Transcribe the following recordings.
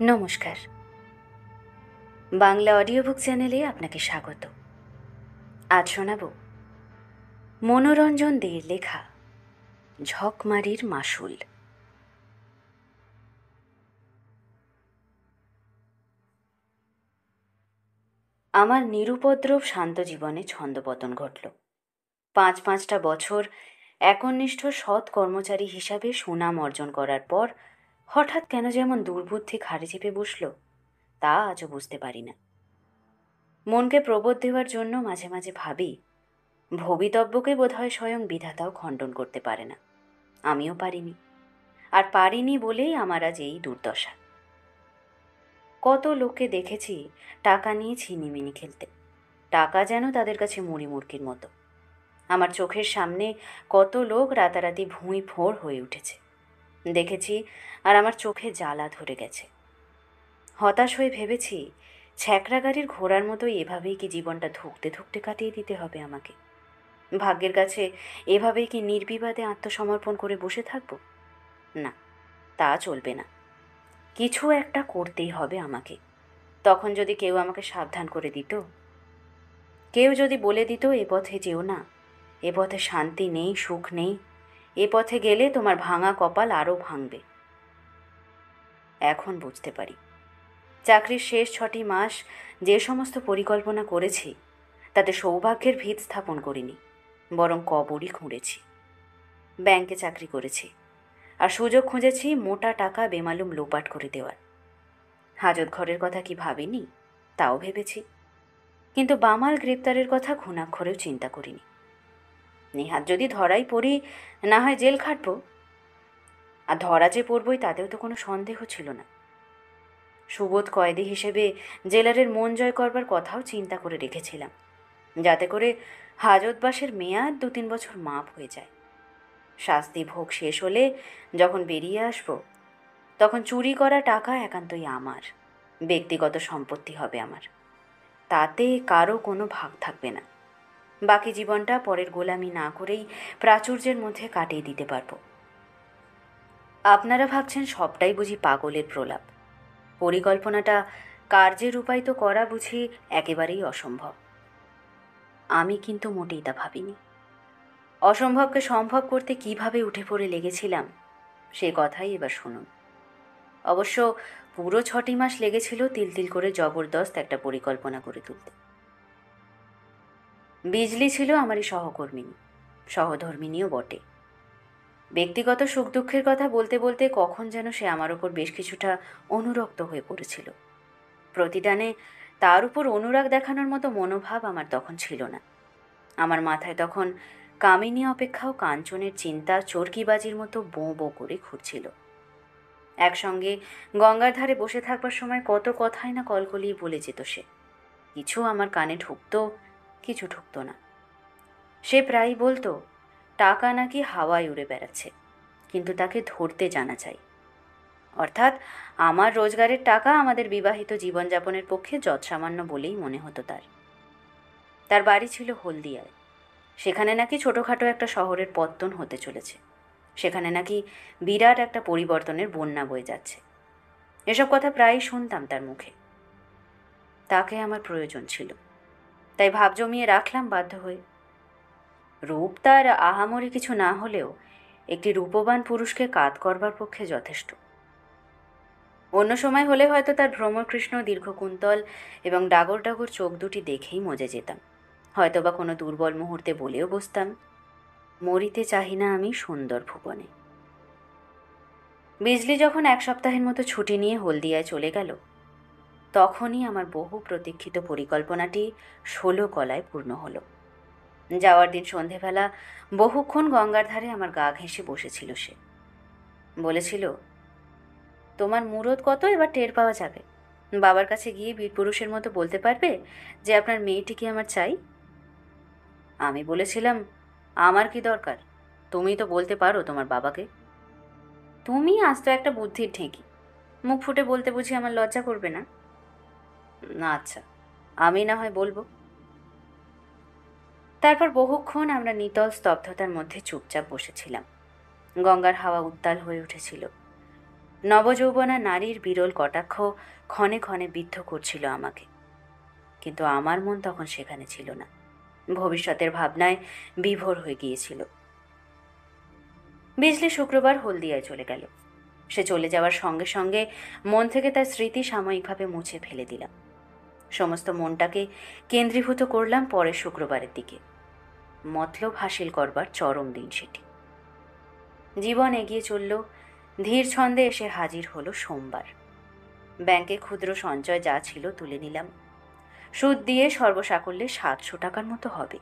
নমস্কার। Bangla audio book চ্যানেলে আপনাকে স্বাগত। আজ শোনাব মনোরঞ্জন দের লেখা ঝকমারির মাসুল। আমার নিরুপদ্রব শান্ত জীবনে ছন্দপতন ঘটল। ৫টা বছর একনিষ্ঠ সৎ কর্মচারী হিসাবে সুনাম অর্জন করার পর হঠাৎ কেন যে এমন দুর্বুদ্ধি ঘাড়ে চেপে বসল, তা আজও বুঝতে পারি না। মনকে প্রবোধ দেওয়ার জন্য মাঝে মাঝে ভাবি, ভবিতব্যকে বোধহয় স্বয়ং বিধাতাও খণ্ডন করতে পারে না। আমিও পারিনি, আর পারিনি বলেই আমার আজ এই দুর্দশা। কত লোককে দেখেছি টাকা নিয়ে ছিনিমিনি খেলতে, টাকা যেন তাদের কাছে মুড়ি মুড়কির মতো। আমার চোখের সামনে কত লোক রাতারাতি ভুঁই ফোড় হয়ে উঠেছে দেখেছি, আর আমার চোখে জ্বালা ধরে গেছে। হতাশ হয়ে ভেবেছি, ছ্যাঁকড়া গাড়ির ঘোড়ার মতোই এভাবেই কি জীবনটা ধুঁকতে ধুঁকতে কাটিয়ে দিতে হবে আমাকে? ভাগ্যের কাছে এভাবেই কি নির্বিবাদে আত্মসমর্পণ করে বসে থাকবো? না, তা চলবে না। কিছু একটা করতেই হবে আমাকে। তখন যদি কেউ আমাকে সাবধান করে দিত, কেউ যদি বলে দিত, এ পথে যেও না, এ পথে শান্তি নেই, সুখ নেই, এ পথে গেলে তোমার ভাঙা কপাল আরও ভাঙবে। এখন বুঝতে পারি, চাকরির শেষ 6টি মাস যে সমস্ত পরিকল্পনা করেছি, তাতে সৌভাগ্যের ভিত স্থাপন করিনি, বরং কবরই খুঁড়েছি। ব্যাংকে চাকরি করেছি, আর সুযোগ খুঁজেছি মোটা টাকা বেমালুম লোপাট করে দেওয়ার। হাজত ঘরের কথা কি ভাবিনি? তাও ভেবেছি, কিন্তু বামাল গ্রেপ্তারের কথা ঘুণাক্ষরেও চিন্তা করিনি। নেহাত যদি ধরাই পড়ি, না হয় জেল খাটব। আর ধরা যে পড়বই তাতেও তো কোনো সন্দেহ ছিল না। সুবোধ কয়েদি হিসেবে জেলারের মন জয় করবার কথাও চিন্তা করে রেখেছিলাম, যাতে করে হাজতবাসের মেয়াদ 2-3 বছর মাপ হয়ে যায়। শাস্তি ভোগ শেষ হলে যখন বেরিয়ে আসব, তখন চুরি করা টাকা একান্তই আমার, ব্যক্তিগত সম্পত্তি হবে আমার। তাতে কারো কোনো ভাগ থাকবে না। বাকি জীবনটা পরের গোলামি না করেই প্রাচুর্যের মধ্যে কাটিয়ে দিতে পারবো। আপনারা ভাবছেন সবটাই বুঝি পাগলের প্রলাপ, পরিকল্পনাটা কার্যে রূপায়িত করা বুঝি একেবারেই অসম্ভব। আমি কিন্তু মোটেই তা ভাবিনি। অসম্ভবকে সম্ভব করতে কিভাবে উঠে পড়ে লেগেছিলাম, সে কথাই এবার শুনুন। অবশ্য পুরো 6টি মাস লেগেছিল তিল তিল করে জবরদস্ত একটা পরিকল্পনা করে তুলতে। বিজলি ছিল আমারই সহকর্মিনী, সহধর্মিনীও বটে। ব্যক্তিগত সুখ দুঃখের কথা বলতে বলতে কখন যেন সে আমার ওপর বেশ কিছুটা অনুরক্ত হয়ে পড়েছিল। প্রতিদানে তার উপর অনুরাগ দেখানোর মতো মনোভাব আমার তখন ছিল না। আমার মাথায় তখন কামিনী অপেক্ষাও কাঞ্চনের চিন্তা চরকিবাজির মতো বোঁ বোঁ করে ঘুরছিল। একসঙ্গে গঙ্গার ধারে বসে থাকবার সময় কত কথাই না কলকলিয়ে বলে যেত সে। কিছু আমার কানে ঢুকতো, কিছু ঢুকতো না। সে প্রায়ই বলতো, টাকা নাকি হাওয়ায় উড়ে বেড়াচ্ছে, কিন্তু তাকে ধরতে জানা চাই। অর্থাৎ আমার রোজগারের টাকা আমাদের বিবাহিত জীবনযাপনের পক্ষে যৎসামান্য বলেই মনে হতো তার। তার বাড়ি ছিল হলদিয়ায়। সেখানে নাকি ছোটোখাটো একটা শহরের পত্তন হতে চলেছে, সেখানে নাকি বিরাট একটা পরিবর্তনের বন্যা বয়ে যাচ্ছে। এসব কথা প্রায়ই শুনতাম তার মুখে। তাকে আমার প্রয়োজন ছিল, তাই ভাব জমিয়ে রাখলাম বাধ্য হয়ে। রূপ তার আহামরি কিছু না হলেও একটি রূপবান পুরুষকে কাত করবার পক্ষে যথেষ্ট। অন্য সময় হলে হয়তো তার ভ্রমরকৃষ্ণ দীর্ঘকুন্তল এবং ডাগর ডাগর চোখ দুটি দেখেই মজে যেতাম, হয়তো বা কোনো দুর্বল মুহূর্তে বলেও বসতাম, মরিতে চাহি না আমি সুন্দর ভুবনে। বিজলি যখন 1 সপ্তাহের মতো ছুটি নিয়ে হলদিয়ায় চলে গেল, তখনই আমার বহু প্রতীক্ষিত পরিকল্পনাটি 16 কলায় পূর্ণ হলো। যাওয়ার দিন সন্ধেবেলা বহুক্ষণ গঙ্গার ধারে আমার গা ঘেঁষে বসেছিল সে। বলেছিল, তোমার মুরদ কত এবার টের পাওয়া যাবে। বাবার কাছে গিয়ে বীরপুরুষের মতো বলতে পারবে যে আপনার মেয়েটিকে আমার চাই। আমি বলেছিলাম, আমার কি দরকার, তুমি তো বলতে পারো তোমার বাবাকে। তুমি আস্ত একটা বুদ্ধির ঢেঁকি, মুখ ফুটে বলতে বুঝি আমার লজ্জা করবে না? না, আচ্ছা, আমি না হয় বলবো। তারপর বহুক্ষণ আমরা নিতল স্তব্ধতার মধ্যে চুপচাপ বসেছিলাম। গঙ্গার হাওয়া উত্তাল হয়ে উঠেছিল। নবযৌবনা নারীর বিরল কটাক্ষ ক্ষণে ক্ষণে বিদ্ধ করছিল আমাকে, কিন্তু আমার মন তখন সেখানে ছিল না। ভবিষ্যতের ভাবনায় বিভোর হয়ে গিয়েছিল। বিজলি শুক্রবার হলদিয়ায় চলে গেল। সে চলে যাওয়ার সঙ্গে সঙ্গে মন থেকে তার স্মৃতি সাময়িকভাবে মুছে ফেলে দিলাম। সমস্ত মনটাকে কেন্দ্রীভূত করলাম পরের শুক্রবারের দিকে। মতলব হাসিল করবার চরম দিন সেটি। জীবন এগিয়ে চলল। ধীর ছন্দে এসে হাজির হলো সোমবার। ব্যাংকে ক্ষুদ্র সঞ্চয় যা ছিল তুলে নিলাম। সুদ দিয়ে সর্বসাকল্যে 700 টাকার মতো হবে।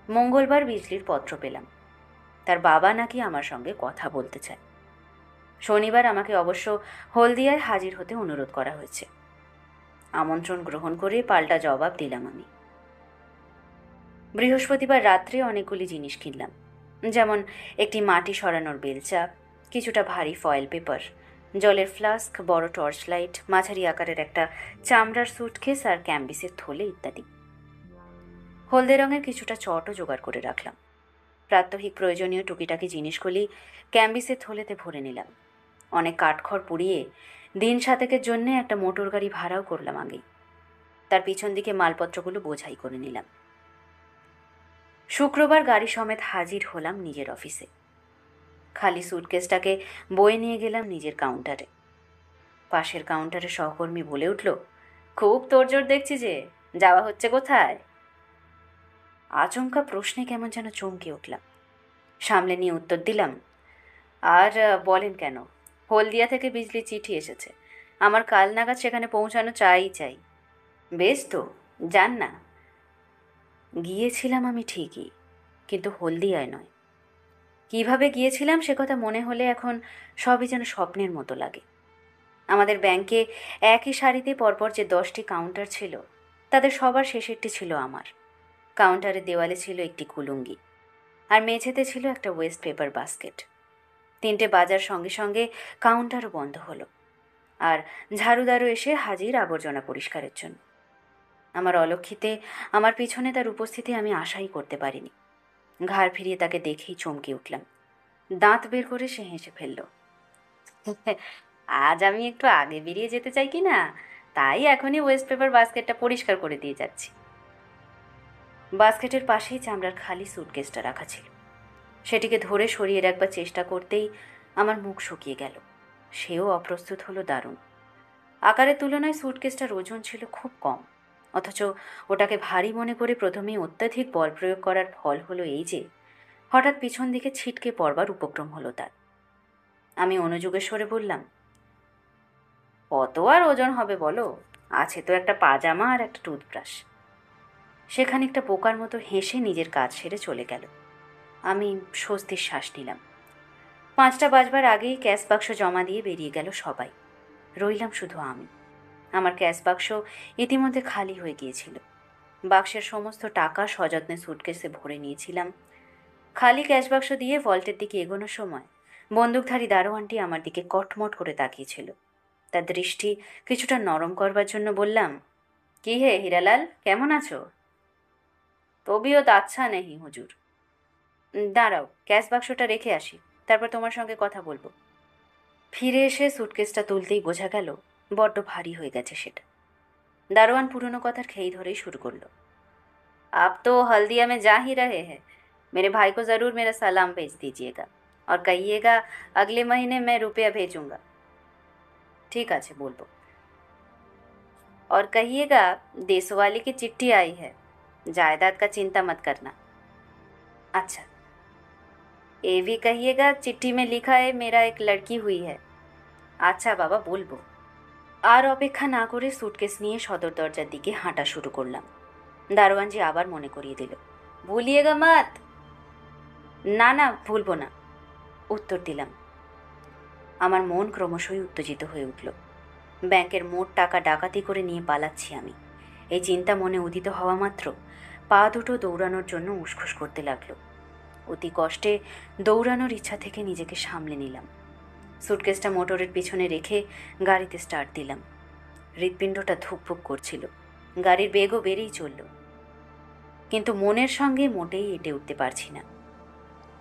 মঙ্গলবার বিজলির পত্র পেলাম, তার বাবা নাকি আমার সঙ্গে কথা বলতে চায়। শনিবার আমাকে অবশ্য হলদিয়ায় হাজির হতে অনুরোধ করা হয়েছে। আমন্ত্রণ গ্রহণ করে পাল্টা জবাব দিলাম আমি। বৃহস্পতিবার রাত্রে অনেকগুলি জিনিস কিনলাম, যেমন একটি মাটি সরানোর বেলচা, কিছুটা ভারী ফয়েল পেপার, জলের ফ্লাস্ক, বড় টর্চ লাইট, মাঝারি আকারের একটা চামড়ার সুটকেস আর ক্যাম্বিসের থলে ইত্যাদি। হলদে রঙের কিছুটা চটও জোগাড় করে রাখলাম। প্রাত্যহিক প্রয়োজনীয় টুকিটাকি জিনিসগুলি ক্যাম্বিসের থলেতে ভরে নিলাম। অনেক কাঠখড় পুড়িয়ে দিন 7 জন্য একটা মোটর গাড়ি ভাড়াও করলাম আগেই। তার পিছন দিকে মালপত্রগুলো বোঝাই করে নিলাম। শুক্রবার গাড়ি সমেত হাজির হলাম নিজের অফিসে। খালি সুটকেসটাকে বয়ে নিয়ে গেলাম নিজের কাউন্টারে। পাশের কাউন্টারে সহকর্মী বলে উঠল, খুব তোড়জোড় দেখছি যে, যাওয়া হচ্ছে কোথায়? আচমকা প্রশ্নে কেমন যেন চমকে উঠলাম। সামলে নিয়ে উত্তর দিলাম, আর বলেন কেন, হলদিয়া থেকে বিজলি চিঠি এসেছে, আমার কাল নাগাদ সেখানে পৌঁছানো চাই। বেশ তো, যান না। গিয়েছিলাম আমি ঠিকই, কিন্তু হলদিয়ায় নয়। কিভাবে গিয়েছিলাম সে কথা মনে হলে এখন সবই যেন স্বপ্নের মতো লাগে। আমাদের ব্যাংকে একই সারিতে পরপর যে 10টি কাউন্টার ছিল, তাদের সবার শেষেরটি ছিল আমার। কাউন্টারের দেওয়ালে ছিল একটি কুলুঙ্গি, আর মেঝেতে ছিল একটা ওয়েস্ট পেপার বাস্কেট। 3টে বাজার সঙ্গে সঙ্গে কাউন্টারও বন্ধ হলো, আর ঝাড়ুদারও এসে হাজির আবর্জনা পরিষ্কারের জন্য। আমার অলক্ষিতে আমার পিছনে তার উপস্থিতি আমি আশাই করতে পারিনি। ঘাড় ফিরিয়ে তাকে দেখেই চমকে উঠলাম। দাঁত বের করে সে হেসে ফেলল। আজ আমি একটু আগে বেরিয়ে যেতে চাই কি না, তাই এখনই ওয়েস্ট পেপার বাস্কেটটা পরিষ্কার করে দিয়ে যাচ্ছি। বাস্কেটের পাশেই চামড়ার খালি সুটকেসটা রাখা ছিল। সেটিকে ধরে সরিয়ে রাখবার চেষ্টা করতেই আমার মুখ শুকিয়ে গেল। সেও অপ্রস্তুত হলো দারুণ। আকারের তুলনায় সুটকেসটার ওজন ছিল খুব কম, অথচ ওটাকে ভারী মনে করে প্রথমেই অত্যাধিক বল প্রয়োগ করার ফল হলো এই যে হঠাৎ পিছন দিকে ছিটকে পড়বার উপক্রম হলো তার। আমি অনুযোগের স্বরে বললাম, কত আর ওজন হবে বলো, আছে তো একটা পাজামা আর একটা টুথব্রাশ। সে খানিকটা বোকার মতো হেসে নিজের কাজ সেরে চলে গেল। আমি স্বস্তির শ্বাস নিলাম। 5টা বাজবার আগেই ক্যাশ বাক্স জমা দিয়ে বেরিয়ে গেল সবাই। রইলাম শুধু আমি। আমার ক্যাশ বাক্স ইতিমধ্যে খালি হয়ে গিয়েছিল। বাক্সের সমস্ত টাকা সযত্নে সুটকেসে ভরে নিয়েছিলাম। খালি ক্যাশ বাক্স দিয়ে ভল্টের দিকে এগোনোর সময় বন্দুকধারী দারোয়ানটি আমার দিকে কটমট করে তাকিয়েছিল। তার দৃষ্টি কিছুটা নরম করবার জন্য বললাম, কি হে হীরালাল, কেমন আছো? তবিয়ত আচ্ছা নেই হুজুর। দাঁড়াও, ক্যাশ বাক্সটা রেখে আসি, তারপর তোমার সঙ্গে কথা বলবো। ফিরে এসে সুটকেসটা তুলতেই বোঝা গেল বড্ড ভারী হয়ে গেছে সেটা। দারোয়ান পুরনো কথার খেই ধরেই শুরু করলো, आप तो हल्दिया में जा ही रहे हैं, मेरे भाई को ज़रूर मेरा सलाम भेज दीजिएगा और कहिएगा अगले महीने मैं रुपया भेजूंगा। ठीक है, बोलबो। और कहिएगा देशवाली की चिट्ठी आई है, जायदाद का चिंता मत करना। अच्छा, ये भी कहिएगा चिट्ठी में लिखा है मेरा एक लड़की हुई है। अच्छा बाबा, बोलबो। আর অপেক্ষা না করে সুটকেস নিয়ে সদর দরজার দিকে হাঁটা শুরু করলাম। দারোয়ানজি আবার মনে করিয়ে দিল, ভুলিয়েগা মত। না না, ভুলবো না, উত্তর দিলাম। আমার মন ক্রমশই উত্তেজিত হয়ে উঠল। ব্যাংকের মোট টাকা ডাকাতি করে নিয়ে পালাচ্ছি আমি। এই চিন্তা মনে উদিত হওয়া মাত্র পা দুটো দৌড়ানোর জন্য উসখুস করতে লাগলো। অতি কষ্টে দৌড়ানোর ইচ্ছা থেকে নিজেকে সামলে নিলাম। সুটকেসটা মোটরের পিছনে রেখে গাড়িতে স্টার্ট দিলাম। হৃৎপিণ্ডটা ধুকপুক করছিল। গাড়ির বেগও বেড়েই চলল, কিন্তু মনের সঙ্গে মোটেই এঁটে উঠতে পারছি না।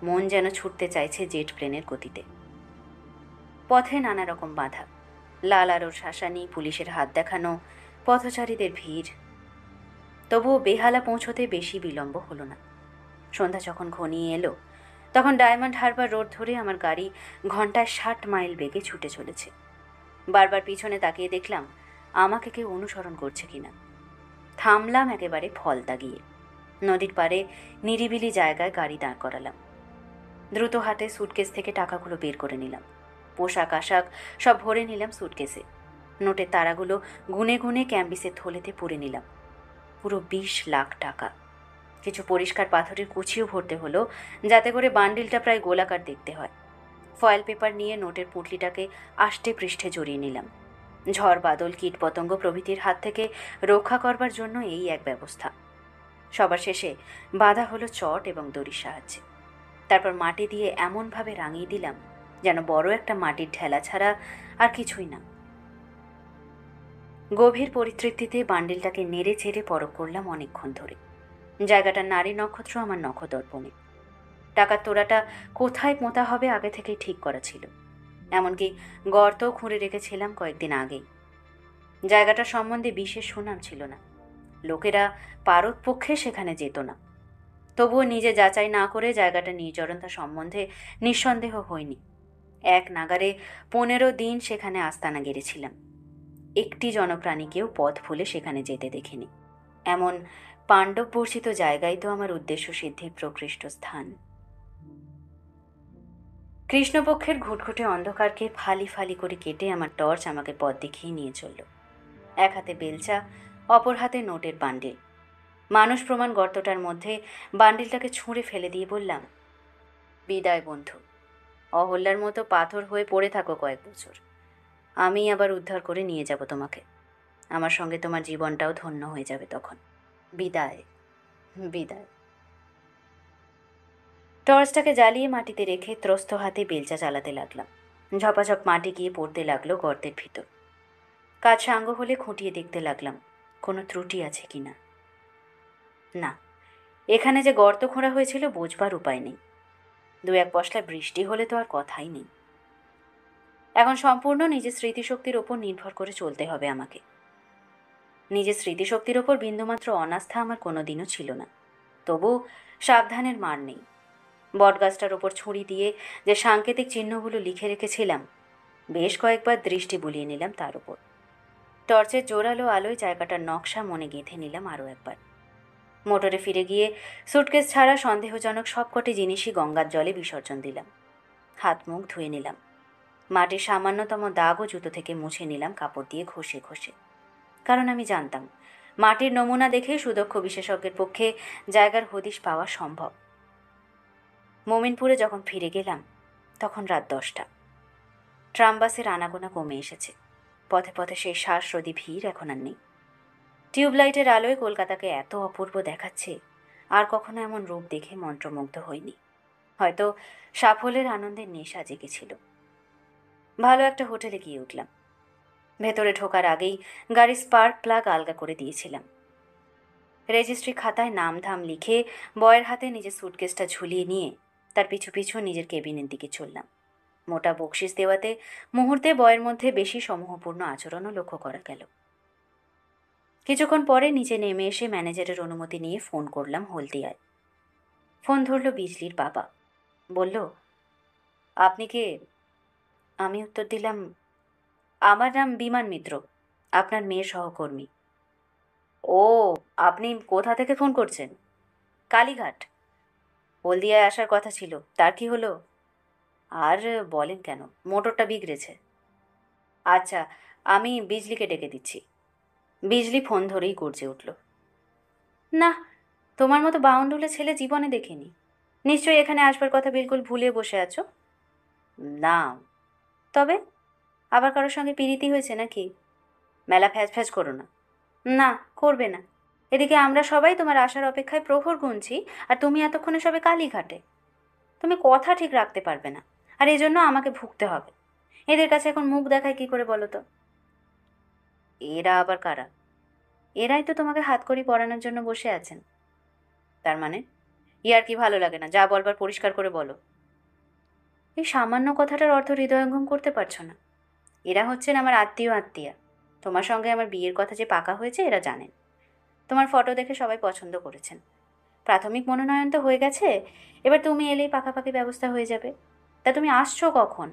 মন যেন ছুটতে চাইছে জেট প্লেনের গতিতে। পথে নানা রকম বাধা, লাল আলোর শাসানি, পুলিশের হাত দেখানো, পথচারীদের ভিড়। তবুও বেহালা পৌঁছতে বেশি বিলম্ব হলো না। সন্ধ্যা যখন ঘনিয়ে এলো তখন ডায়মন্ড হারবার রোড ধরে আমার গাড়ি ঘন্টায় 60 মাইল বেগে ছুটে চলেছে। বারবার পিছনে তাকিয়ে দেখলাম আমাকে কেউ অনুসরণ করছে কিনা। থামলাম একেবারে ফলতা গিয়ে। নদীর পাড়ে নিরিবিলি জায়গায় গাড়ি দাঁড় করালাম। দ্রুত হাতে সুটকেস থেকে টাকাগুলো বের করে নিলাম। পোশাক আশাক সব ভরে নিলাম সুটকেসে। নোটের তারাগুলো গুনে গুনে ক্যাম্বিসের থলেতে পুরে নিলাম। পুরো 20 লাখ টাকা। কিছু পরিষ্কার পাথরের কুচিও ভরতে হলো, যাতে করে বান্ডিলটা প্রায় গোলাকার দেখতে হয়। ফয়েল পেপার নিয়ে নোটের পুঁটলিটাকে আষ্টে পৃষ্ঠে জড়িয়ে নিলাম। ঝড় বাদল কীটপতঙ্গ প্রভৃতির হাত থেকে রক্ষা করবার জন্য এই এক ব্যবস্থা। সবার শেষে বাঁধা হলো চট এবং দড়ির সাহায্যে। তারপর মাটি দিয়ে এমনভাবে রাঙিয়ে দিলাম যেন বড় একটা মাটির ঢেলা ছাড়া আর কিছুই না। গভীর পরিতৃপ্তিতে বান্ডিলটাকে নেড়ে ছেড়ে পরখ করলাম অনেকক্ষণ ধরে। জায়গাটার নারী নক্ষত্র আমার নখদর্পণে। টাকার তোড়াটা কোথায় পোঁতা হবে আগে থেকেই ঠিক করা ছিল। এমনকি গর্তও খুঁড়ে রেখেছিলাম কয়েকদিন আগেই। জায়গাটা সম্বন্ধে বিশেষ সুনাম ছিল না, লোকেরা পারদ পক্ষে সেখানে যেত না। তবুও নিজে যাচাই না করে জায়গাটা নির্জনতা সম্বন্ধে নিঃসন্দেহ হয়নি। এক নাগারে 15 দিন সেখানে আস্তানা গেড়েছিলাম। একটি জনপ্রাণীকেও পথ ভুলে সেখানে যেতে দেখিনি। এমন পাণ্ডব বর্ষিত জায়গায় তো আমার উদ্দেশ্য সিদ্ধির প্রকৃষ্ট স্থান। কৃষ্ণপক্ষের ঘুটঘুটে অন্ধকারকে ফালি ফালি করে কেটে আমার টর্চ আমাকে পথ দেখিয়ে নিয়ে চলল। এক হাতে বেলচা, অপর হাতে নোটের বান্ডিল। মানুষ প্রমাণ গর্তটার মধ্যে বান্ডিলটাকে ছুঁড়ে ফেলে দিয়ে বললাম, বিদায় বন্ধু। অহল্যার মতো পাথর হয়ে পড়ে থাকো কয়েক বছর। আমি আবার উদ্ধার করে নিয়ে যাব তোমাকে। আমার সঙ্গে তোমার জীবনটাও ধন্য হয়ে যাবে তখন। বিদায়, বিদায়। টর্চটাকে জ্বালিয়ে মাটিতে রেখে ত্রস্ত হাতে বেলচা চালাতে লাগলাম। ঝপাঝপ মাটি গিয়ে পড়তে লাগলো গর্তের ভিতর। কাজ সাঙ্গ হলে খুঁটিয়ে দেখতে লাগলাম কোনো ত্রুটি আছে কিনা। না, এখানে যে গর্ত খোঁড়া হয়েছিল বোঝবার উপায় নেই। 2-1 পশলা বৃষ্টি হলে তো আর কথাই নেই। এখন সম্পূর্ণ নিজের স্মৃতিশক্তির ওপর নির্ভর করে চলতে হবে আমাকে। নিজের স্মৃতিশক্তির ওপর বিন্দুমাত্র অনাস্থা আমার কোনোদিনও ছিল না। তবু সাবধানের মার নেই। বটগাছটার ওপর ছুরি দিয়ে যে সাংকেতিক চিহ্নগুলো লিখে রেখেছিলাম, বেশ কয়েকবার দৃষ্টি বুলিয়ে নিলাম তার উপর। টর্চের জোরালো আলোয় জায়গাটার নকশা মনে গেঁথে নিলাম আরও একবার। মোটরে ফিরে গিয়ে সুটকেস ছাড়া সন্দেহজনক সবকটি জিনিসই গঙ্গার জলে বিসর্জন দিলাম। হাত মুখ ধুয়ে নিলাম। মাটির সামান্যতম দাগও জুতো থেকে মুছে নিলাম কাপড় দিয়ে ঘষে ঘষে। কারণ আমি জানতাম মাটির নমুনা দেখে সুদক্ষ বিশেষজ্ঞের পক্ষে জায়গার হদিশ পাওয়া সম্ভব। মোমিনপুরে যখন ফিরে গেলাম তখন রাত 10টা। ট্রামবাসের আনাগোনা কমে এসেছে। পথে পথে সেই শ্বাসরোধী ভিড় এখন আর নেই। টিউবলাইটের আলোয় কলকাতাকে এত অপূর্ব দেখাচ্ছে আর কখনো এমন রূপ দেখে মন্ত্রমুগ্ধ হইনি। হয়তো সাফল্যের আনন্দের নেশা জেগেছিল। ভালো একটা হোটেলে গিয়ে উঠলাম। ভেতরে ঢোকার আগেই গাড়ির স্পার্ক প্লাগ আলগা করে দিয়েছিলাম। রেজিস্ট্রি খাতায় নাম ধাম লিখে বয়ের হাতে নিজের সুটকেসটা ঝুলিয়ে নিয়ে তার পিছু পিছু নিজের কেবিনের দিকে চললাম। মোটা বকশিস দেওয়াতে মুহূর্তে বয়ের মধ্যে বেশি সমূহপূর্ণ আচরণও লক্ষ্য করা গেল। কিছুক্ষণ পরে নিচে নেমে এসে ম্যানেজারের অনুমতি নিয়ে ফোন করলাম হলদিয়ায়। ফোন ধরল বিজলির বাবা। বলল, আপনি কে? আমি উত্তর দিলাম, আমার নাম বিমান মিত্র, আপনার মেয়ের সহকর্মী। ও, আপনি কোথা থেকে ফোন করছেন? কালীঘাট। হলদিয়ায় আসার কথা ছিল, তার কি হলো? আর বলেন কেন, মোটরটা বিগড়েছে। আচ্ছা, আমি বিজলিকে ডেকে দিচ্ছি। বিজলি ফোন ধরেই গর্জে উঠল, না, তোমার মতো বাউন্ডুলে ছেলে জীবনে দেখিনি। নিশ্চয়ই এখানে আসবার কথা বিলকুল ভুলে বসে আছো। না। তবে আবার কারোর সঙ্গে পিরিতি হয়েছে নাকি? মেলা ফ্যাজ ফ্যাজ করো না। না, করবে না। এদিকে আমরা সবাই তোমার আসার অপেক্ষায় প্রহর গুনছি, আর তুমি এতক্ষণে সবে কালীঘাটে। তুমি কথা ঠিক রাখতে পারবে না, আর এজন্য আমাকে ভুগতে হবে। এদের কাছে এখন মুখ দেখায় কি করে বলো তো? এরা আবার কারা? এরাই তো তোমাকে হাতকড়ি পরানোর জন্য বসে আছেন। তার মানে? ইয়ার কি ভালো লাগে না? যা বলবার পরিষ্কার করে বলো। এই সামান্য কথাটার অর্থ হৃদয়ঙ্গম করতে পারছো না? এরা হচ্ছেন আমার আত্মীয়া। তোমার সঙ্গে আমার বিয়ের কথা যে পাকা হয়েছে এরা জানেন। তোমার ফটো দেখে সবাই পছন্দ করেছেন। প্রাথমিক মনোনয়ন তো হয়ে গেছে, এবার তুমি এলেই পাকাপাকি ব্যবস্থা হয়ে যাবে। তা তুমি আসছো কখন?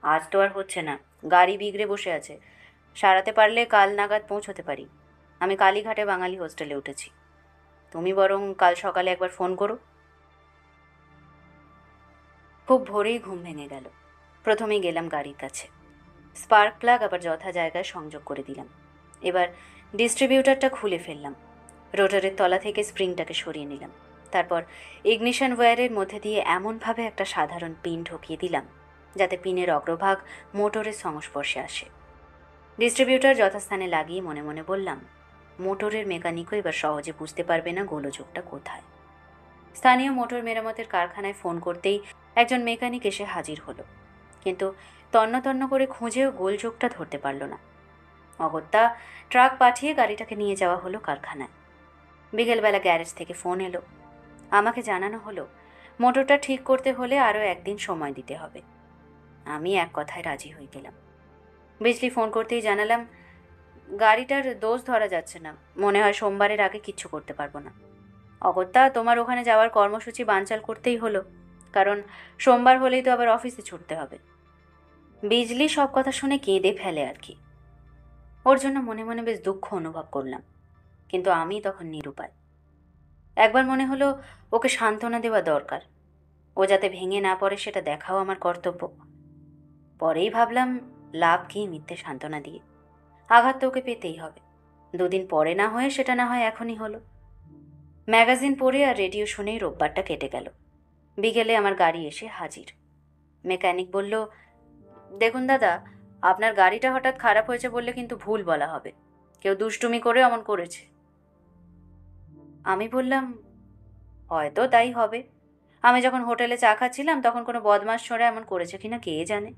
আজ তো আর হচ্ছে না, গাড়ি বিগড়ে বসে আছে। সারাতে পারলে কাল নাগাদ পৌঁছতে পারি। আমি কালীঘাটে বাঙালি হোস্টেলে উঠেছি। তুমি বরং কাল সকালে একবার ফোন করো। খুব ভোরেই ঘুম ভেঙে গেল। প্রথমেই গেলাম গাড়ির কাছে। স্পার্ক প্লাগ আবার যথা জায়গায় সংযোগ করে দিলাম। এবার ডিস্ট্রিবিউটারটা খুলে ফেললাম। রোটারের তলা থেকে স্প্রিংটাকে সরিয়ে নিলাম। তারপর ইগনিশন ওয়্যারের মধ্যে দিয়ে এমনভাবে একটা সাধারণ পিন ঢুকিয়ে দিলাম যাতে পিনের অগ্রভাগ মোটরের সংস্পর্শে আসে। ডিস্ট্রিবিউটার যথাস্থানে লাগিয়ে মনে মনে বললাম, মোটরের মেকানিকও এবার সহজে বুঝতে পারবে না গোলযোগটা কোথায়। স্থানীয় মোটর মেরামতের কারখানায় ফোন করতেই একজন মেকানিক এসে হাজির হলো, কিন্তু তন্ন তন্ন করে খুঁজেও গোলযোগটা ধরতে পারল না। অগত্যা ট্রাক পাঠিয়ে গাড়িটাকে নিয়ে যাওয়া হলো কারখানায়। বিকেলবেলা গ্যারেজ থেকে ফোন এলো। আমাকে জানানো হলো মোটরটা ঠিক করতে হলে আরও একদিন সময় দিতে হবে। আমি এক কথায় রাজি হয়ে গেলাম। বিজলি ফোন করতেই জানালাম, গাড়িটার দোষ ধরা যাচ্ছে না, মনে হয় সোমবারের আগে কিচ্ছু করতে পারবো না। অগত্যা তোমার ওখানে যাওয়ার কর্মসূচি বানচাল করতেই হলো, কারণ সোমবার হলেই তো আবার অফিসে ছুটতে হবে। বিজলি সব কথা শুনে কেঁদে ফেলে আর কি। ওর জন্য মনে মনে বেশ দুঃখ অনুভব করলাম, কিন্তু আমি তখন নিরুপায়। একবার মনে হলো ওকে সান্ত্বনা দেওয়া দরকার, ও যাতে ভেঙে না পড়ে সেটা দেখাও আমার কর্তব্য। পরেই ভাবলাম, লাভ কি মিথ্যে সান্ত্বনা দিয়ে? আঘাত তো ওকে পেতেই হবে। দুদিন পরে না হয়ে সেটা না হয় এখনই হলো। ম্যাগাজিন পড়ে আর রেডিও শুনেই রোববারটা কেটে গেল। বিকেলে আমার গাড়ি এসে হাজির। মেকানিক বলল, দেখুন দাদা, আপনার গাড়িটা হঠাৎ খারাপ হয়েছে বললে কিন্তু ভুল বলা হবে। কেউ দুষ্টুমি করে অমন করেছে। আমি বললাম, হয়তো তাই হবে। আমি যখন হোটেলে চা খাচ্ছিলাম তখন কোনো বদমাস ছোঁড়া এমন করেছে কিনা কে জানে।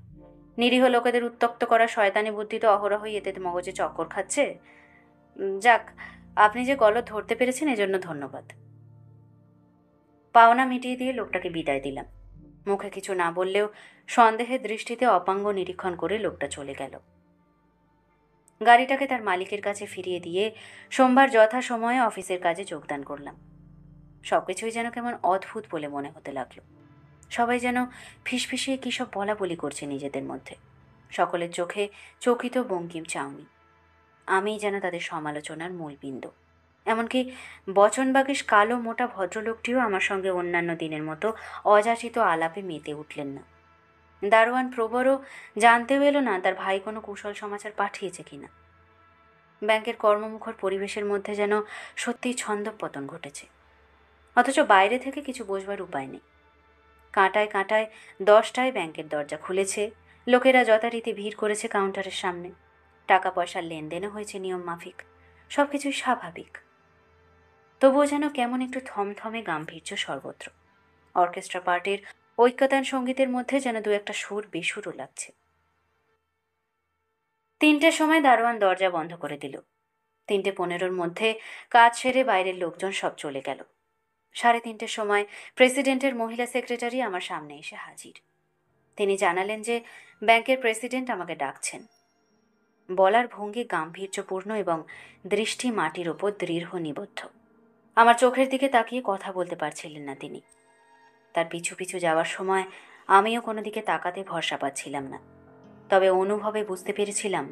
নিরীহ লোকেদের উত্ত্যক্ত করা শয়তানি বুদ্ধি তো অহরহই এতে মগজে চক্কর খাচ্ছে। যাক, আপনি যে গলদ ধরতে পেরেছেন এজন্য ধন্যবাদ। পাওনা মিটিয়ে দিয়ে লোকটাকে বিদায় দিলাম। মুখে কিছু না বললেও সন্দেহের দৃষ্টিতে অপাঙ্গ নিরীক্ষণ করে লোকটা চলে গেল। গাড়িটাকে তার মালিকের কাছে ফিরিয়ে দিয়ে সোমবার যথাসময়ে অফিসের কাজে যোগদান করলাম। সবকিছুই যেন কেমন অদ্ভুত বলে মনে হতে লাগলো। সবাই যেন ফিসফিসিয়ে কী সব বলা বলি করছে নিজেদের মধ্যে। সকলের চোখে চকিত বঙ্কিম চাউনি। আমি যেন তাদের সমালোচনার মূল বিন্দু। এমনকি বচনবাগীশ কালো মোটা ভদ্রলোকটিও আমার সঙ্গে অন্যান্য দিনের মতো অযাচিত আলাপে মেতে উঠলেন না। দারোয়ান প্রবরও জানতেও এলো না তার ভাই কোনো কুশল সমাচার পাঠিয়েছে কিনা। ব্যাংকের কর্মমুখর পরিবেশের মধ্যে যেন সত্যিই ছন্দপতন ঘটেছে, অথচ বাইরে থেকে কিছু বোঝবার উপায় নেই। কাঁটায় কাঁটায় 10টায় ব্যাংকের দরজা খুলেছে, লোকেরা যথারীতি ভিড় করেছে কাউন্টারের সামনে। টাকা পয়সার লেনদেনও হয়েছে নিয়ম মাফিক, সব কিছুই স্বাভাবিক। তবুও যেন কেমন একটু থমথমে গাম্ভীর্য সর্বত্র। অর্কেস্ট্রা পার্টির ঐক্যতান সঙ্গীতের মধ্যে যেন দু একটা সুর বেসুরও লাগছে। 3টের সময় দারোয়ান দরজা বন্ধ করে দিল। 3:15 মধ্যে কাজ সেরে বাইরের লোকজন সব চলে গেল। 3:30 সময় প্রেসিডেন্টের মহিলা সেক্রেটারি আমার সামনে এসে হাজির। তিনি জানালেন যে ব্যাংকের প্রেসিডেন্ট আমাকে ডাকছেন। বলার ভঙ্গি গাম্ভীর্যপূর্ণ এবং দৃষ্টি মাটির ওপর দৃঢ় নিবদ্ধ। আমার চোখের দিকে তাকিয়ে কথা বলতে পারছিলেন না তিনি। তার পিছু পিছু যাওয়ার সময় আমিও কোনো দিকে তাকাতে ভরসা পাচ্ছিলাম না, তবে অনুভবে বুঝতে পেরেছিলাম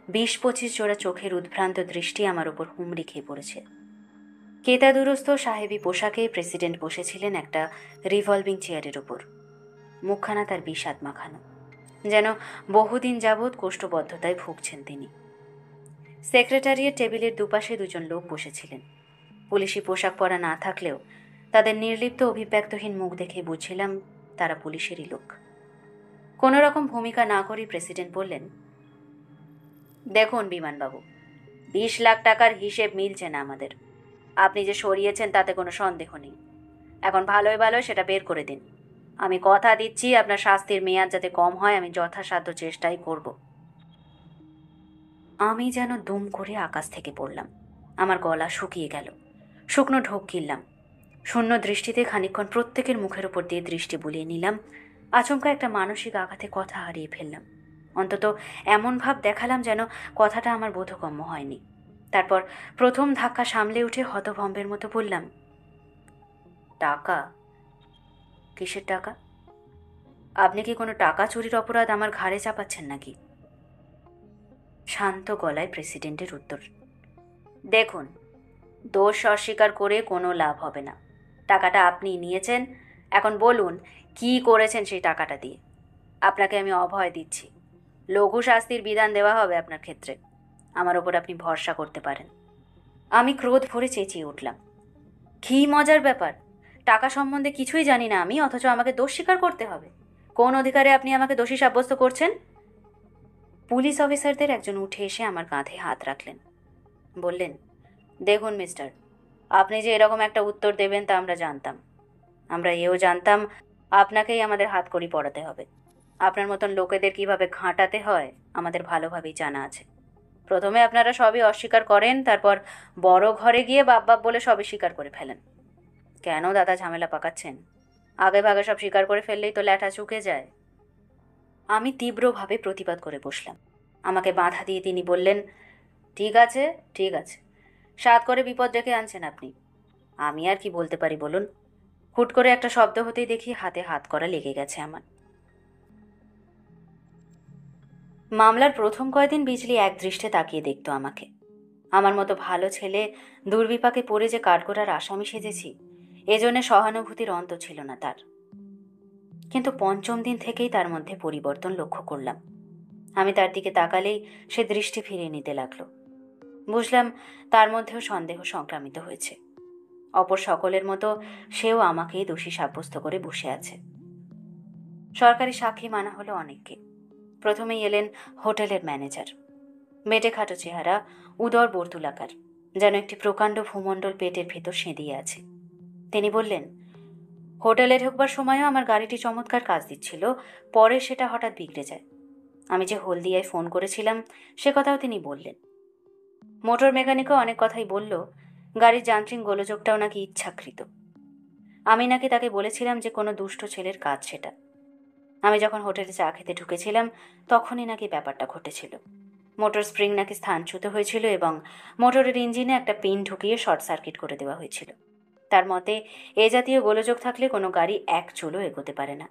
20-25 জোড়া চোখের উদ্ভ্রান্ত দৃষ্টি আমার ওপর হুমড়ি খেয়ে পড়েছে। কেতাদুরস্থ সাহেবী পোশাকে প্রেসিডেন্ট বসেছিলেন একটা রিভলভিং চেয়ারের ওপর। মুখখানা তার বিষাদ মাখানো, যেন বহুদিন যাবৎ কোষ্ঠবদ্ধতায় ভুগছেন তিনি। সেক্রেটারিয়েট টেবিলের দুপাশে দুজন লোক বসেছিলেন। পুলিশি পোশাক পরা না থাকলেও তাদের নির্লিপ্ত অভিব্যক্তহীন মুখ দেখে বুঝছিলাম তারা পুলিশেরই লোক। কোনো রকম ভূমিকা না করে প্রেসিডেন্ট বললেন, দেখুন বিমানবাবু, 20 লাখ টাকার হিসেব মিলছে না আমাদের। আপনি যে সরিয়েছেন তাতে কোনো সন্দেহ নেই। এখন ভালোই ভালো সেটা বের করে দিন। আমি কথা দিচ্ছি আপনার শাস্তির মেয়াদ যাতে কম হয় আমি যথাসাধ্য চেষ্টাই করব। আমি যেন দুম করে আকাশ থেকে পড়লাম। আমার গলা শুকিয়ে গেল। শুকনো ঢোক গিললাম। শূন্য দৃষ্টিতে খানিকক্ষণ প্রত্যেকের মুখের উপর দিয়ে দৃষ্টি বুলিয়ে নিলাম, আচমকা একটা মানসিক আঘাতে কথা হারিয়ে ফেললাম। অন্তত এমন ভাব দেখালাম যেন কথাটা আমার বোধগম্য হয়নি। তারপর প্রথম ধাক্কা সামলে উঠে হতভম্বের মতো বললাম, টাকা? কিসের টাকা? আপনি কি কোনো টাকা চুরির অপরাধ আমার ঘাড়ে চাপাচ্ছেন নাকি? শান্ত গলায় প্রেসিডেন্টের উত্তর, দেখুন, দোষ অস্বীকার করে কোনো লাভ হবে না। টাকাটা আপনি নিয়েছেন, এখন বলুন কি করেছেন সেই টাকাটা দিয়ে। আপনাকে আমি অভয় দিচ্ছি, লঘু শাস্তির বিধান দেওয়া হবে আপনার ক্ষেত্রে। আমার ওপর আপনি ভরসা করতে পারেন। আমি ক্রোধ ভরে চেঁচিয়ে উঠলাম, কী মজার ব্যাপার! টাকা সম্বন্ধে কিছুই জানি না আমি, অথচ আমাকে দোষ স্বীকার করতে হবে? কোন অধিকারে আপনি আমাকে দোষী সাব্যস্ত করছেন? পুলিশ অফিসারদের একজন উঠে এসে আমার কাঁধে হাত রাখলেন। বললেন, দেখুন মিস্টার, আপনি যে এরকম একটা উত্তর দেবেন তা আমরা জানতাম। আমরা এও জানতাম আপনাকেই আমাদের হাতকড়ি পড়াতে হবে। আপনার মতন লোকেদের কিভাবে ঘাঁটাতে হয় আমাদের ভালোভাবেই জানা আছে। প্রথমে আপনারা সবই অস্বীকার করেন, তারপর বড় ঘরে গিয়ে বাপ বাপ বলে সবই স্বীকার করে ফেলেন। কেন দাদা ঝামেলা পাকাচ্ছেন? আগে ভাগে সব স্বীকার করে ফেললেই তো ল্যাঠা চুকে যায়। আমি তীব্রভাবে প্রতিবাদ করে বসলাম। আমাকে বাধা দিয়ে তিনি বললেন, ঠিক আছে, ঠিক আছে, সাত করে বিপদ ডেকে আনছেন আপনি। আমি আর কি বলতে পারি বলুন? হুট করে একটা শব্দ হতেই দেখি হাতে হাত করা লেগে গেছে আমার। মামলার প্রথম কয়দিন বিজলি এক দৃষ্টে তাকিয়ে দেখতো আমাকে। আমার মতো ভালো ছেলে দুর্বিপাকে পড়ে যে কাঠগড়ার আসামি সেজেছি, এজন্য সহানুভূতির অন্ত ছিল না তার। কিন্তু পঞ্চম দিন থেকেই তার মধ্যে পরিবর্তন লক্ষ্য করলাম। আমি তার দিকে তাকালেই সে দৃষ্টি ফিরিয়ে নিতে লাগলো। বুঝলাম তার মধ্যেও সন্দেহ সংক্রামিত হয়েছে। অপর সকলের মতো সেও আমাকেই দোষী সাব্যস্ত করে বসে আছে। সরকারি সাক্ষী মানা হলো অনেককে। প্রথমেই এলেন হোটেলের ম্যানেজার। মেটে খাটো চেহারা, উদর বর্তুলাকার, যেন একটি প্রকাণ্ড ভূমণ্ডল পেটের ভেতর সেঁধিয়ে আছে। তিনি বললেন, হোটেলে ঢুকবার সময়ও আমার গাড়িটি চমৎকার কাজ দিচ্ছিল, পরে সেটা হঠাৎ বিগড়ে যায়। আমি যে হলদিয়ায় ফোন করেছিলাম সে কথাও তিনি বললেন। মোটর মেকানিকও অনেক কথাই বলল, গাড়ির যান্ত্রিক গোলযোগটাও নাকি ইচ্ছাকৃত। আমি নাকি তাকে বলেছিলাম যে কোনো দুষ্ট ছেলের কাজ সেটা। আমি যখন হোটেলে চা খেতে ঢুকেছিলাম তখনই নাকি ব্যাপারটা ঘটেছিল। মোটর স্প্রিং নাকি স্থানচ্যুত হয়েছিল এবং মোটরের ইঞ্জিনে একটা পিন ঢুকিয়ে শর্ট সার্কিট করে দেওয়া হয়েছিল। তার মতে এ জাতীয় গোলযোগ থাকলে কোনো গাড়ি এক চুলও এগোতে পারে না।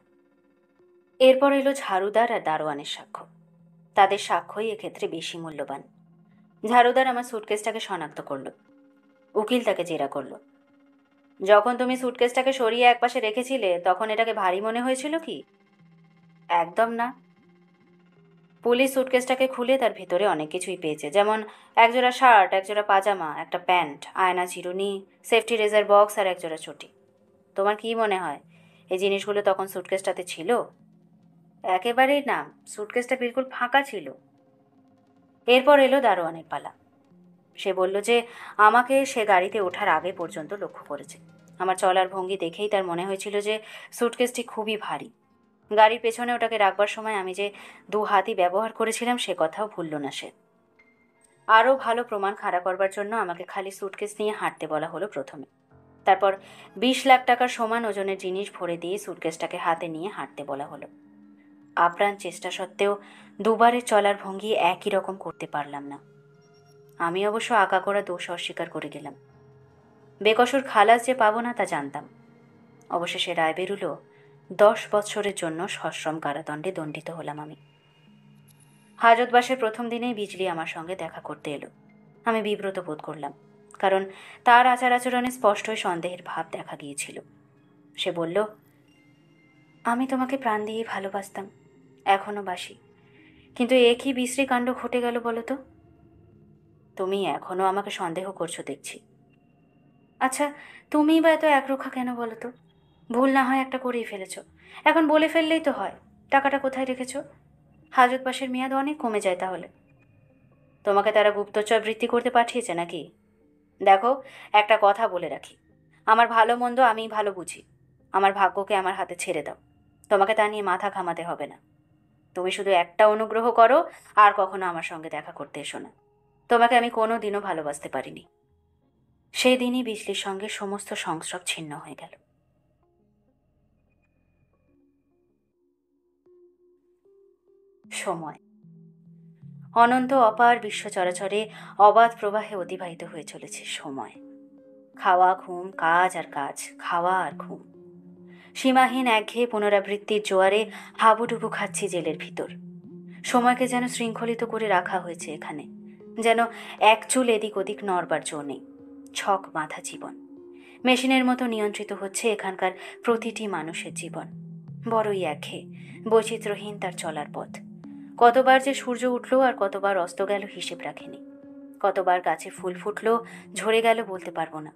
এরপর এলো ঝাড়ুদার আর দারোয়ানের সাক্ষ্য। তাদের সাক্ষ্যই এক্ষেত্রে বেশি মূল্যবান। ঝাড়ুদার আমার সুটকেসটাকে শনাক্ত করল। উকিল তাকে জেরা করল, যখন তুমি সুটকেসটাকে সরিয়ে একপাশে রেখেছিলে তখন এটাকে ভারী মনে হয়েছিল কি? একদম না। পুলিশ সুটকেসটাকে খুলে তার ভিতরে অনেক কিছুই পেয়েছে, যেমন একজোড়া শার্ট, একজোড়া পাজামা, একটা প্যান্ট, আয়না, চিরুনি, সেফটি রেজার বক্স আর একজোড়া চটি। তোমার কি মনে হয় এই জিনিসগুলো তখন সুটকেসটাতে ছিল? একেবারেই না, সুটকেসটা বিলকুল ফাঁকা ছিল। এরপর এলো দারোয়ানের পালা। সে বলল যে আমাকে সে গাড়িতে ওঠার আগে পর্যন্ত লক্ষ্য করেছে। আমার চলার ভঙ্গি দেখেই তার মনে হয়েছিল যে সুটকেসটি খুবই ভারী। গাড়ির পেছনে ওটাকে রাখবার সময় আমি যে 2 হাতই ব্যবহার করেছিলাম সে কথাও ভুলল না সে। আরও ভালো প্রমাণ খাড়া করবার জন্য আমাকে খালি সুটকেস নিয়ে হাঁটতে বলা হলো প্রথমে। তারপর 20 লাখ টাকার সমান ওজনের জিনিস ভরে দিয়ে সুটকেসটাকে হাতে নিয়ে হাঁটতে বলা হলো। আপ্রাণ চেষ্টা সত্ত্বেও দুবারের চলার ভঙ্গি একই রকম করতে পারলাম না। আমি অবশ্য আগাগোড়া দোষ অস্বীকার করে গেলাম। বেকসুর খালাস যে পাবো না তা জানতাম। অবশেষে রায় বেরুলো, 10 বছরের জন্য সশ্রম কারাদণ্ডে দণ্ডিত হলাম আমি। হাজতবাসের প্রথম দিনেই বিজলি আমার সঙ্গে দেখা করতে এলো। আমি বিব্রত বোধ করলাম, কারণ তার আচার আচরণে স্পষ্টই সন্দেহের ভাব দেখা গিয়েছিল। সে বলল, আমি তোমাকে প্রাণ দিয়ে ভালোবাসতাম, এখনো বাসি, কিন্তু এ কি বিশ্রী কাণ্ড ঘটে গেল বলো তো? তুমি এখনো আমাকে সন্দেহ করছো দেখছি। আচ্ছা, তুমিই বা এত একরোখা কেন বলো তো? ভুল না হয় একটা করেই ফেলেছ, এখন বলে ফেললেই তো হয়। টাকাটা কোথায় রেখেছ? হাজতবাসের মেয়াদ অনেক কমে যায় তাহলে। তোমাকে তারা গুপ্তচর বৃত্তি করতে পাঠিয়েছে নাকি? দেখো, একটা কথা বলে রাখি, আমার ভালো মন্দ আমিই ভালো বুঝি। আমার ভাগ্যকে আমার হাতে ছেড়ে দাও, তোমাকে তা নিয়ে মাথা ঘামাতে হবে না। তুমি শুধু একটা অনুগ্রহ করো, আর কখনো আমার সঙ্গে দেখা করতে এসো না। তোমাকে আমি কোনো দিনও ভালোবাসতে পারিনি। সেই দিনই বিজলির সঙ্গে সমস্ত সংস্রব ছিন্ন হয়ে গেল। সময় অনন্ত অপার বিশ্ব চরাচরে অবাধ প্রবাহে অতিবাহিত হয়ে চলেছে সময়। খাওয়া ঘুম, কাজ আর কাজ, খাওয়া আর ঘুম। সীমাহীন একঘেয়ে পুনরাবৃত্তির জোয়ারে হাবুডুবু খাচ্ছি জেলের ভিতর। সময়কে যেন শৃঙ্খলিত করে রাখা হয়েছে এখানে, যেন এক চুল এদিক ওদিক নড়বার জো নেই। ছক বাঁধা জীবন, মেশিনের মতো নিয়ন্ত্রিত হচ্ছে এখানকার প্রতিটি মানুষের জীবন। বড়ই একঘেয়ে, বৈচিত্র্যহীন তার চলার পথ। কতবার যে সূর্য উঠল আর কতবার অস্ত গেল হিসেব রাখেনি। কতবার গাছে ফুল ফুটল, ঝরে গেল বলতে পারবো না।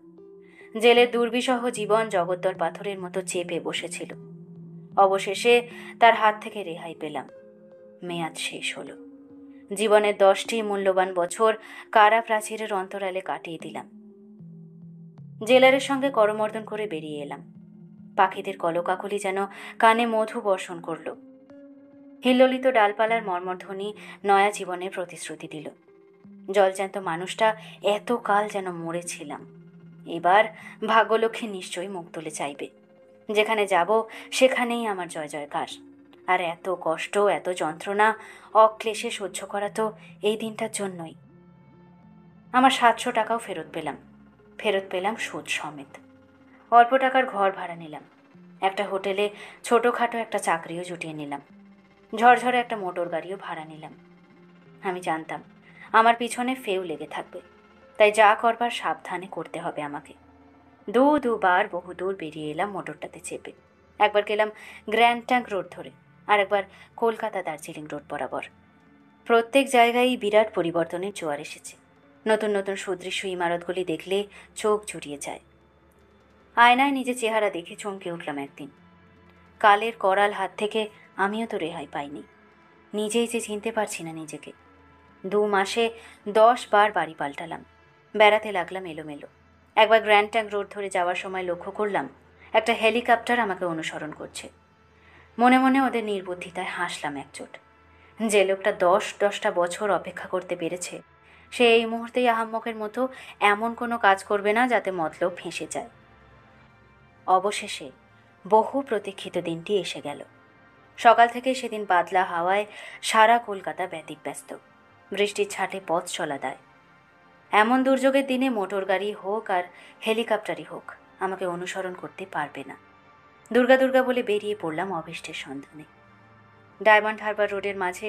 জেলের দুর্বিসহ জীবন জগদ্দল পাথরের মতো চেপে বসেছিল। অবশেষে তার হাত থেকে রেহাই পেলাম। মেয়াদ শেষ হলো। জীবনের 10টি মূল্যবান বছর কারা প্রাচীরের অন্তরালে কাটিয়ে দিলাম। জেলারের সঙ্গে করমর্দন করে বেরিয়ে এলাম। পাখিদের কলকাকলি যেন কানে মধু বর্ষণ করল। হিল্লোলিত ডালপালার মর্মধ্বনি নয়া জীবনের প্রতিশ্রুতি দিল। জলজ্যান্ত মানুষটা এতকাল যেন মরেছিলাম। এবার ভাগ্যলক্ষ্মী নিশ্চয়ই মুখ তুলে চাইবে। যেখানে যাব সেখানেই আমার জয় জয়কার। আর এত কষ্ট, এত যন্ত্রণা অক্লেশে সহ্য করা তো এই দিনটার জন্যই। আমার 700 টাকাও ফেরত পেলাম সুদ সমেত। অল্প টাকার ঘর ভাড়া নিলাম। একটা হোটেলে ছোটোখাটো একটা চাকরিও জুটিয়ে নিলাম। ঝরঝরে একটা মোটর গাড়িও ভাড়া নিলাম। আমি জানতাম আমার পিছনে ফেউ লেগে থাকবে, তাই যা করবার সাবধানে করতে হবে আমাকে। দুবার বহুদূর বেরিয়ে এলাম মোটরটাতে চেপে। একবার গেলাম গ্র্যান্ড ট্যাঙ্ক রোড ধরে, আর একবার কলকাতা দার্জিলিং রোড বরাবর। প্রত্যেক জায়গায় বিরাট পরিবর্তনের জোয়ার এসেছে। নতুন নতুন সুদৃশ্য ইমারতগুলি দেখলে চোখ জুড়িয়ে যায়। আয়নায় নিজের চেহারা দেখে চমকে উঠলাম একদিন। কালের করাল হাত থেকে আমিও তো রেহাই পাইনি। নিজেই যে চিনতে পারছি না নিজেকে। 2 মাসে 10 বার বাড়ি পাল্টালাম। বেড়াতে লাগলাম এলোমেলো। একবার গ্র্যান্ড ট্যাঙ্ক রোড ধরে যাওয়ার সময় লক্ষ্য করলাম একটা হেলিকপ্টার আমাকে অনুসরণ করছে। মনে মনে ওদের নির্বুদ্ধিতায় হাসলাম একচোট। যে লোকটা 10টা বছর অপেক্ষা করতে পেরেছে, সে এই মুহূর্তেই আহাম্মকের মতো এমন কোনো কাজ করবে না যাতে মতলব ফেঁসে যায়। অবশেষে বহু প্রতীক্ষিত দিনটি এসে গেল। সকাল থেকে সেদিন বাদলা হাওয়ায় সারা কলকাতা ব্যতিব্যস্ত। বৃষ্টির ছাটে পথ চলা দায়। এমন দুর্যোগের দিনে মোটর গাড়ি হোক আর হেলিকপ্টারই হোক আমাকে অনুসরণ করতে পারবে না। দুর্গা দুর্গা বলে বেরিয়ে পড়লাম অভীষ্টের সন্ধানে। ডায়মন্ড হারবার রোডের মাঝে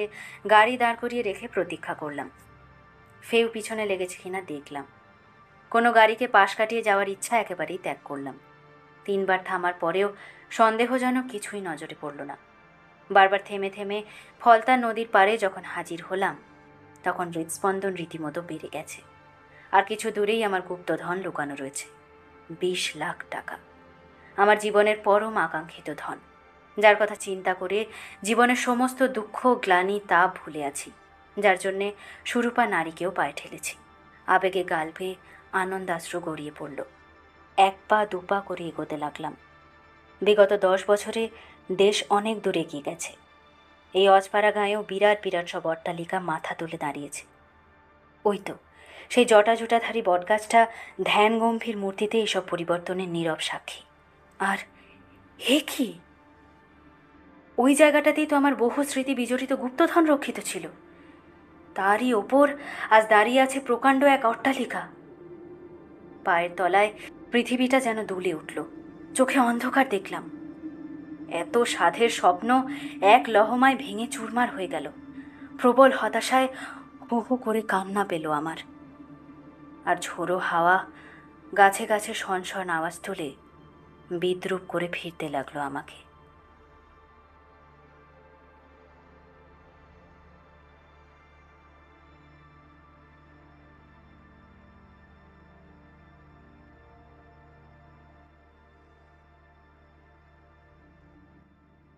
গাড়ি দাঁড় করিয়ে রেখে প্রতীক্ষা করলাম। ফেউ পিছনে লেগেছে কিনা দেখলাম। কোনো গাড়িকে পাশ কাটিয়ে যাওয়ার ইচ্ছা একেবারেই ত্যাগ করলাম। 3 বার থামার পরেও সন্দেহজনক কিছুই নজরে পড়ল না। বারবার থেমে থেমে ফলতা নদীর পাড়ে যখন হাজির হলাম, তখন হৃদস্পন্দন রীতিমতো বেড়ে গেছে। আর কিছু দূরেই আমার গুপ্তধন লুকানো রয়েছে। 20 লাখ টাকা। আমার জীবনের পরম আকাঙ্ক্ষিত ধন, যার কথা চিন্তা করে জীবনের সমস্ত দুঃখ, গ্লানি, তাপ ভুলে আছি। যার জন্যে সুরূপা নারীকেও পায়ে ঠেলেছি। আবেগে গাল বেয়ে আনন্দাশ্রু গড়িয়ে পড়ল। 1 পা 2 পা করে এগোতে লাগলাম। বিগত 10 বছরে দেশ অনেক দূর এগিয়ে গেছে। এই অজপাড়া গাঁয়েও বিরাট বিরাট সব অট্টালিকা মাথা তুলে দাঁড়িয়েছে। ওই তো সেই জটাজুটাধারী বটগাছটা ধ্যান গম্ভীর মূর্তিতে এইসব পরিবর্তনের নীরব সাক্ষী। আর হে কি, ওই জায়গাটাতেই তো আমার বহু স্মৃতি বিজড়িত গুপ্তধন রক্ষিত ছিল। তারই ওপর আজ দাঁড়িয়ে আছে প্রকাণ্ড এক অট্টালিকা। পায়ের তলায় পৃথিবীটা যেন দুলে উঠল। চোখে অন্ধকার দেখলাম। এত সাধের স্বপ্ন এক লহমায় ভেঙে চুরমার হয়ে গেল। প্রবল হতাশায় হু হু করে কান্না পেল আমার। আর ঝোড়ো হাওয়া গাছে গাছে শনশন আওয়াজ তুলে বিদ্রূপ করে ফিরতে লাগলো আমাকে।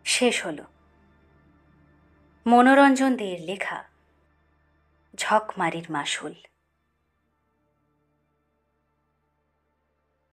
শেষ হলো মনোরঞ্জন দের লেখা ঝকমারির মাসুল।